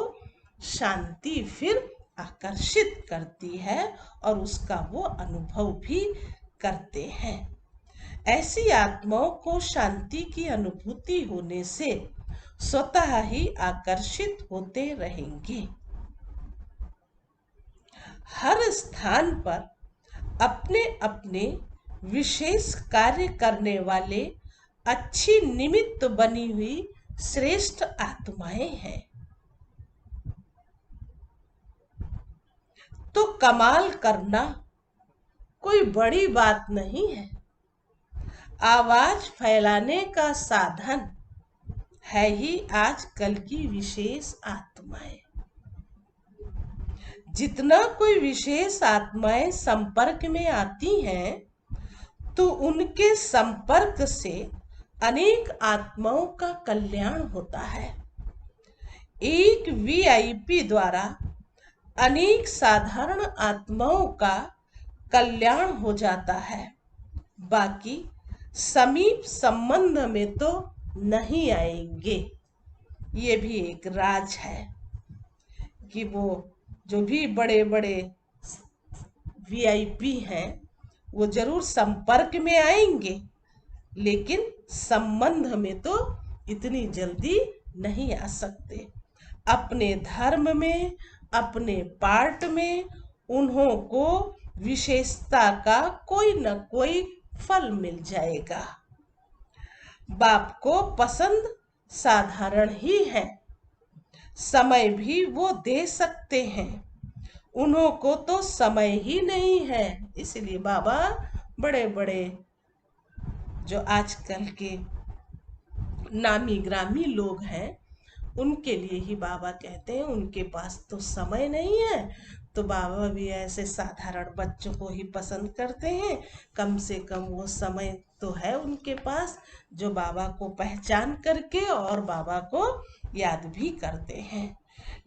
शांति फिर आकर्षित करती है और उसका वो अनुभव भी करते हैं। ऐसी आत्माओं को शांति की अनुभूति होने से स्वतः ही आकर्षित होते रहेंगे। हर स्थान पर अपने अपने विशेष कार्य करने वाले अच्छी निमित्त बनी हुई श्रेष्ठ आत्माएं हैं। तो कमाल करना कोई बड़ी बात नहीं है। आवाज फैलाने का साधन है ही आजकल की विशेष आत्माएं। जितना कोई विशेष आत्माएं संपर्क में आती हैं, तो उनके संपर्क से अनेक आत्माओं का कल्याण होता है। एक वीआईपी द्वारा अनेक साधारण आत्माओं का कल्याण हो जाता है। बाकी समीप संबंध में तो नहीं आएंगे। ये भी एक राज है कि वो जो भी बड़े बड़े वीआईपी हैं वो जरूर संपर्क में आएंगे, लेकिन संबंध में तो इतनी जल्दी नहीं आ सकते। अपने धर्म में, अपने पार्ट में उन्हों को विशेषता का कोई न कोई फल मिल जाएगा। बाप को पसंद साधारण ही है, समय भी वो दे सकते हैं। उन्हों को तो समय ही नहीं है, इसलिए बाबा बड़े बड़े जो आजकल के नामी ग्रामी लोग हैं उनके लिए ही बाबा कहते हैं उनके पास तो समय नहीं है। तो बाबा भी ऐसे साधारण बच्चों को ही पसंद करते हैं। कम से कम वो समय तो है उनके पास जो बाबा को पहचान करके और बाबा को याद भी करते हैं।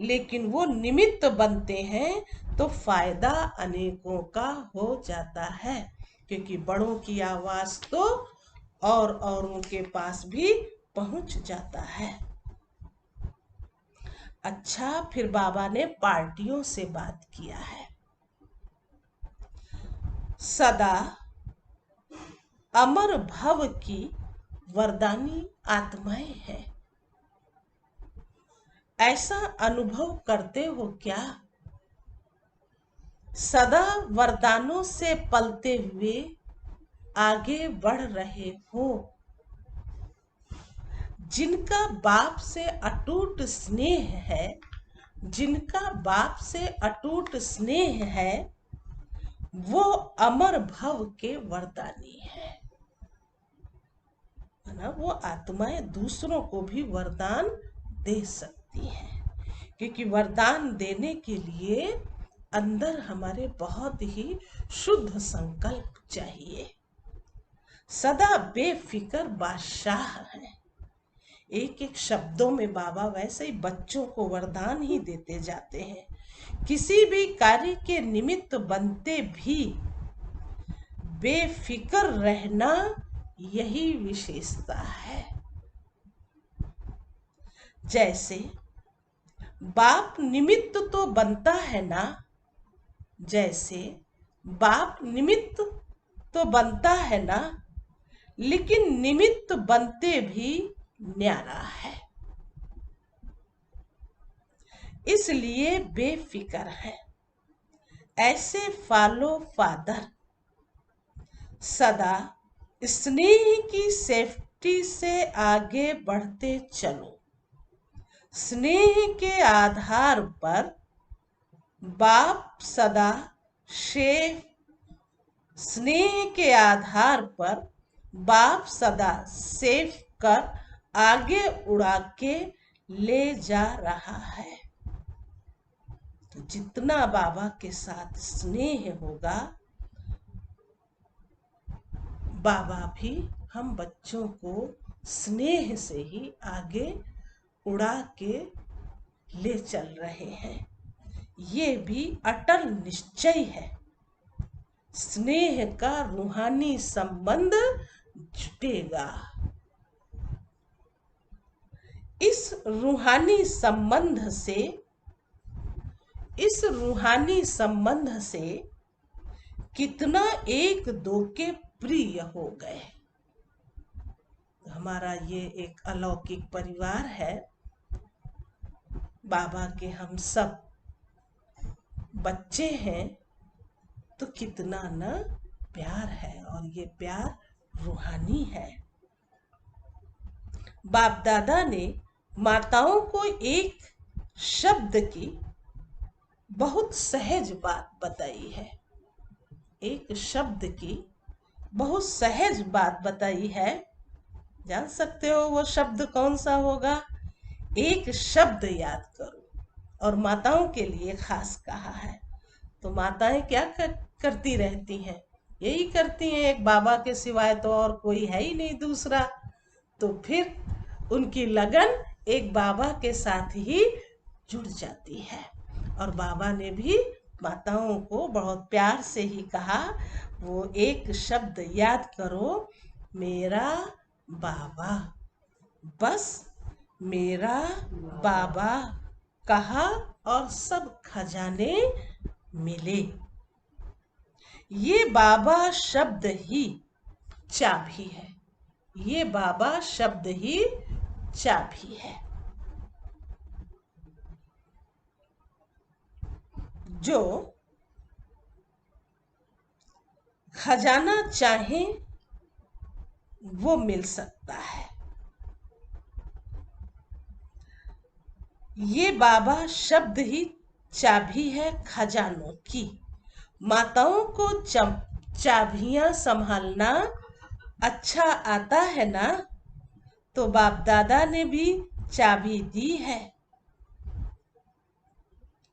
लेकिन वो निमित्त बनते हैं तो फायदा अनेकों का हो जाता है, क्योंकि बड़ों की आवाज तो और औरों के पास भी पहुंच जाता है। अच्छा, फिर बाबा ने पार्टियों से बात किया है। सदा अमर भव की वरदानी आत्माएं हैं। ऐसा अनुभव करते हो क्या? सदा वरदानों से पलते हुए आगे बढ़ रहे हो। जिनका बाप से अटूट स्नेह है, जिनका बाप से अटूट स्नेह है, वो अमर भव के वरदानी है ना। वो आत्माएं दूसरों को भी वरदान दे सकती हैं, क्योंकि वरदान देने के लिए अंदर हमारे बहुत ही शुद्ध संकल्प चाहिए। सदा बेफिक्र बादशाह है। एक एक शब्दों में बाबा वैसे ही बच्चों को वरदान ही देते जाते हैं। किसी भी कार्य के निमित्त बनते भी बेफिक्र रहना यही विशेषता है। जैसे बाप निमित्त तो बनता है ना, जैसे बाप निमित्त तो बनता है ना, लेकिन निमित्त बनते भी न्यारा है, इसलिए बेफिक्र है। ऐसे फॉलो फादर सदा स्नेह की सेफ्टी से आगे बढ़ते चलो। स्नेह के आधार पर बाप सदा स्नेह के आधार पर बाप सदा सेफ कर आगे उड़ा के ले जा रहा है। तो जितना बाबा के साथ स्नेह होगा, बाबा भी हम बच्चों को स्नेह से ही आगे उड़ा के ले चल रहे हैं। ये भी अटल निश्चय है। स्नेह का रूहानी संबंध जुटेगा। इस रूहानी संबंध से कितना एक दो के प्रिय हो गए। हमारा ये एक अलौकिक परिवार है। बाबा के हम सब बच्चे हैं, तो कितना न प्यार है, और ये प्यार रूहानी है। बाप दादा ने माताओं को एक शब्द की बहुत सहज बात बताई है। एक शब्द की बहुत सहज बात बताई है। जान सकते हो वो शब्द कौन सा होगा? एक शब्द याद करो, और माताओं के लिए खास कहा है। तो माताएं क्या करती रहती हैं? यही करती हैं, एक बाबा के सिवाय तो और कोई है ही नहीं दूसरा। तो फिर उनकी लगन एक बाबा के साथ ही जुड़ जाती है। और बाबा ने भी माताओं को बहुत प्यार से ही कहा, वो एक शब्द याद करो, मेरा बाबा। बस मेरा बाबा कहा और सब खजाने मिले। ये बाबा शब्द ही चाबी है, ये बाबा शब्द ही चाबी है। जो खजाना चाहे वो मिल सकता है। ये बाबा शब्द ही चाबी है खजानों की। माताओं को चाबियां संभालना अच्छा आता है ना, तो बाप दादा ने भी चाबी दी है।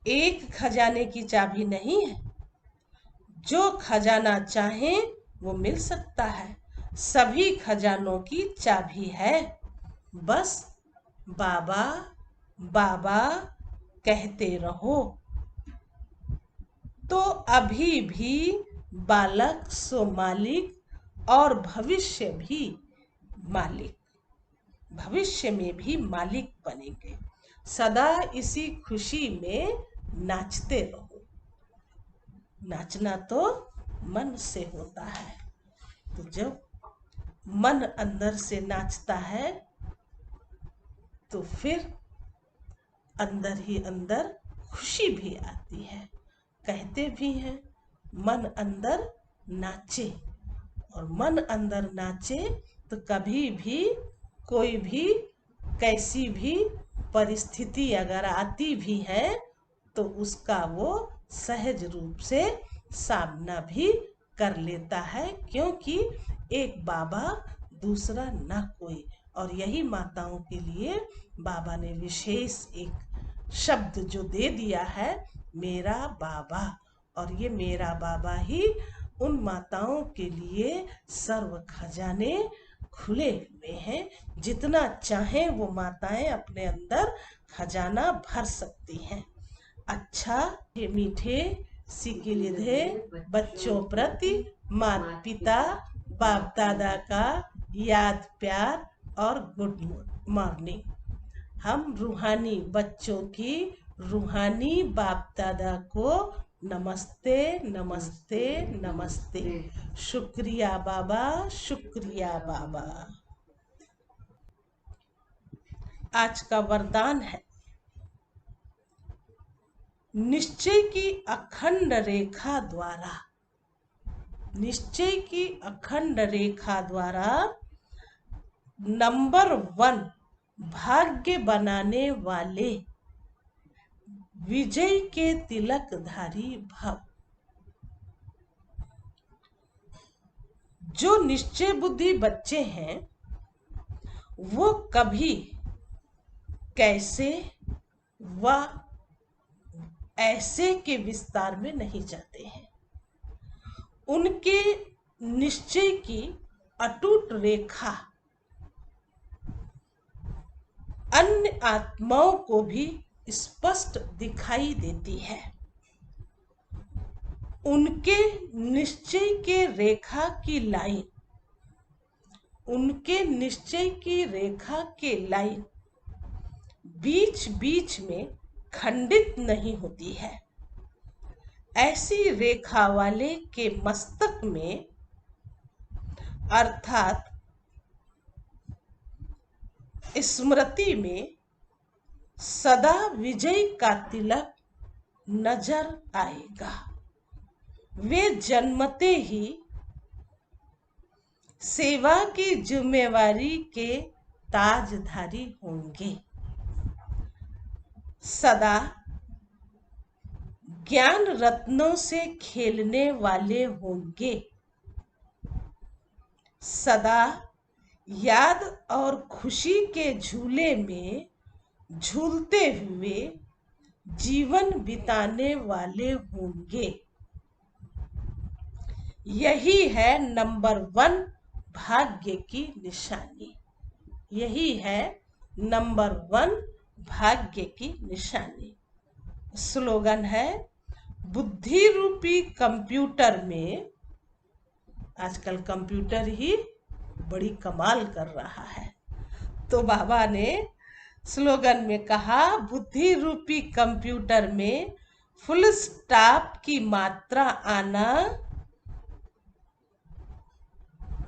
एक खजाने की चाबी नहीं है, जो खजाना चाहे वो मिल सकता है। सभी खजानों की चाबी है, बस बाबा बाबा कहते रहो। तो अभी भी बालक सो मालिक, और भविष्य भी मालिक, भविष्य में भी मालिक बनेंगे। सदा इसी खुशी में नाचते रहो। नाचना तो मन से होता है, तो जब मन अंदर से नाचता है तो फिर अंदर ही अंदर खुशी भी आती है। कहते भी हैं, मन अंदर नाचे, और मन अंदर नाचे तो कभी भी कोई भी कैसी भी परिस्थिति अगर आती भी है तो उसका वो सहज रूप से सामना भी कर लेता है, क्योंकि एक बाबा दूसरा ना कोई। और यही माताओं के लिए बाबा ने विशेष एक शब्द जो दे दिया है, मेरा बाबा। और ये मेरा बाबा ही उन माताओं के लिए सर्व खजाने खुले हुए हैं। जितना चाहे वो माताएं अपने अंदर खजाना भर सकती हैं। अच्छा मीठे सिकिलिधे बच्चों प्रति माता पिता बाप दादा का याद प्यार और गुड मॉर्निंग। हम रूहानी बच्चों की रूहानी बाप दादा को नमस्ते नमस्ते नमस्ते। शुक्रिया बाबा, शुक्रिया बाबा। आज का वरदान है, निश्चय की अखंड रेखा द्वारा, निश्चय की अखंड रेखा द्वारा नंबर 1 भाग्य बनाने वाले विजय के तिलकधारी भव। जो निश्चय बुद्धि बच्चे हैं वो कभी कैसे व ऐसे के विस्तार में नहीं जाते हैं। उनके निश्चय की अटूट रेखा अन्य आत्माओं को भी स्पष्ट दिखाई देती है। उनके निश्चय के रेखा की लाइन, उनके निश्चय की रेखा के लाइन बीच बीच में खंडित नहीं होती है। ऐसी रेखा वाले के मस्तक में अर्थात स्मृति में सदा विजय का तिलक नजर आएगा। वे जन्मते ही सेवा की जिम्मेवारी के ताजधारी होंगे। सदा ज्ञान रत्नों से खेलने वाले होंगे। सदा याद और खुशी के झूले में झूलते हुए जीवन बिताने वाले होंगे। यही है नंबर 1 भाग्य की निशानी। यही है नंबर 1 भाग्य की निशानी। स्लोगन है, बुद्धि रूपी कंप्यूटर में, आजकल कंप्यूटर ही बड़ी कमाल कर रहा है, तो बाबा ने स्लोगन में कहा, बुद्धि रूपी कंप्यूटर में फुल स्टॉप की मात्रा आना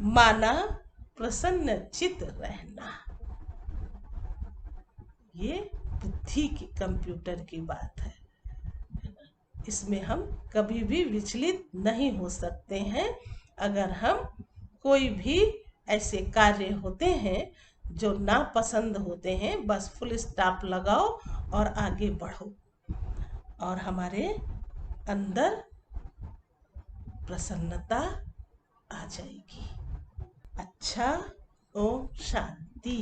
माना प्रसन्न चित रहना। ये बुद्धि की कंप्यूटर की बात है। इसमें हम कभी भी विचलित नहीं हो सकते हैं। अगर हम कोई भी ऐसे कार्य होते हैं जो नापसंद होते हैं, बस फुल स्टॉप लगाओ और आगे बढ़ो, और हमारे अंदर प्रसन्नता आ जाएगी। अच्छा, ओम शांति।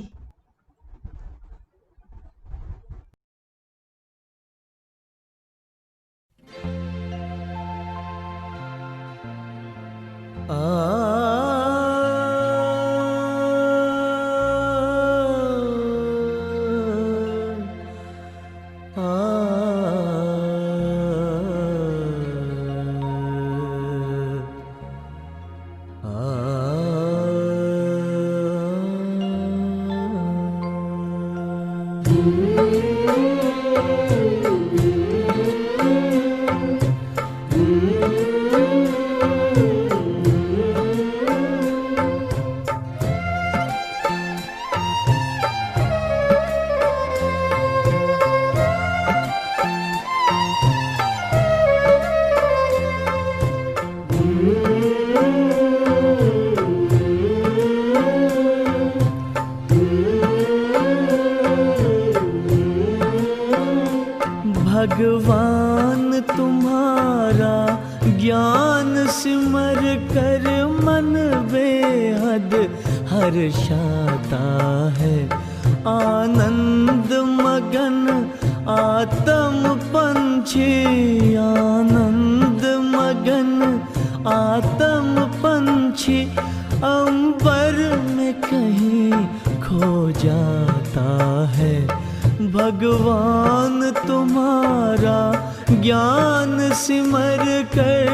भगवान तुम्हारा ज्ञान सिमर कर मन बेहद हर्षाता है। आनंद मगन आत्म पंछी, आनंद मगन आत्म पंछी अंबर में कहीं खो जाता है। भगवान तुम्हारा ज्ञान सिमर कर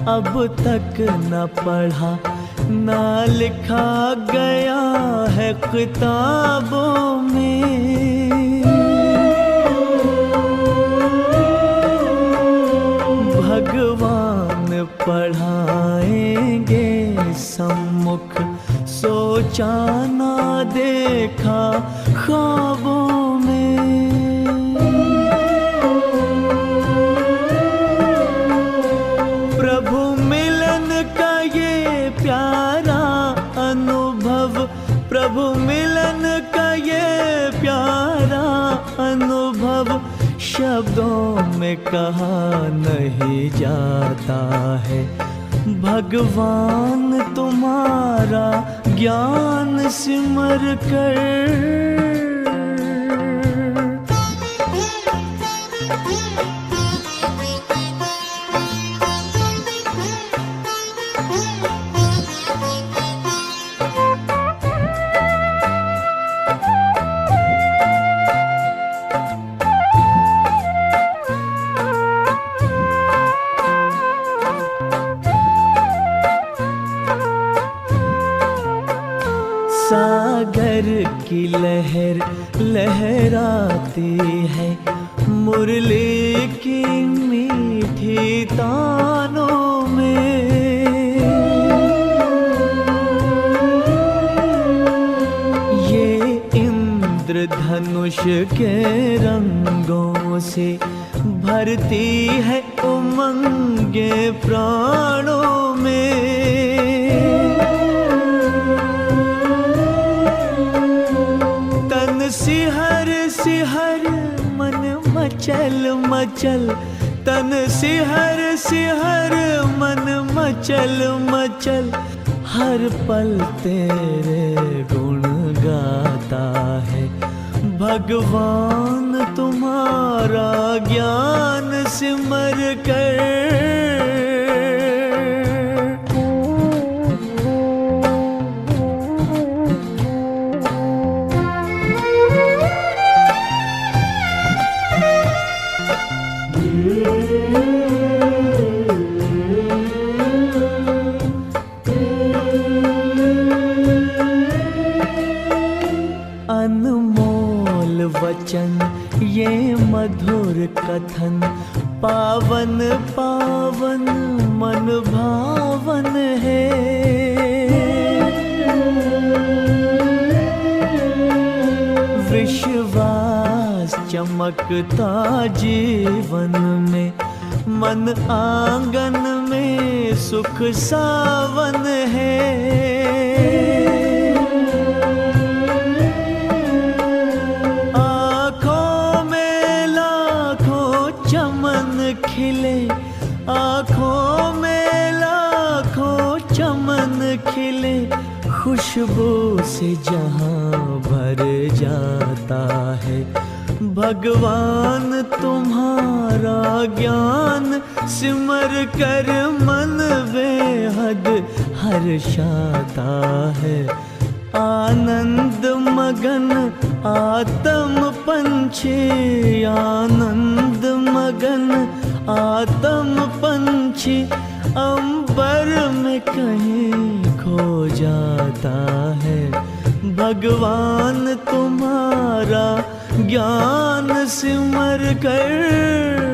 अब तक न पढ़ा न लिखा गया है किताबों में। भगवान पढ़ाएंगे सम्मुख, सोचा ना देखा ख्वाबों में। प्रभु मिलन का ये प्यारा अनुभव शब्दों में कहा नहीं जाता है। भगवान तुम्हारा ज्ञान सिमर कर सागर की लहर लहराती है, मुरली की मीठी तानों में। ये इंद्रधनुष के रंगों से भरती है उमंगे प्राणों में। मचल, तन सिहर सिहर मन मचल मचल, हर पल तेरे गुण गाता है। भगवान तुम्हारा ज्ञान सिमर कर। अनमोल वचन ये मधुर कथन, पावन पावन मन भावन है। विश्वास चमकता जीवन में, मन आंगन में सुख सावन है। खिले आँखों में लाखों चमन खिले, खुशबू से जहां भर जाता है। भगवान तुम्हारा ज्ञान सिमर कर मन बेहद हर्षाता है। आनंद मगन आत्म पंछी, आनंद मगन आत्म पंछी, अंबर में कहीं खो जाता है। भगवान तुम्हारा ज्ञान सिमर कर।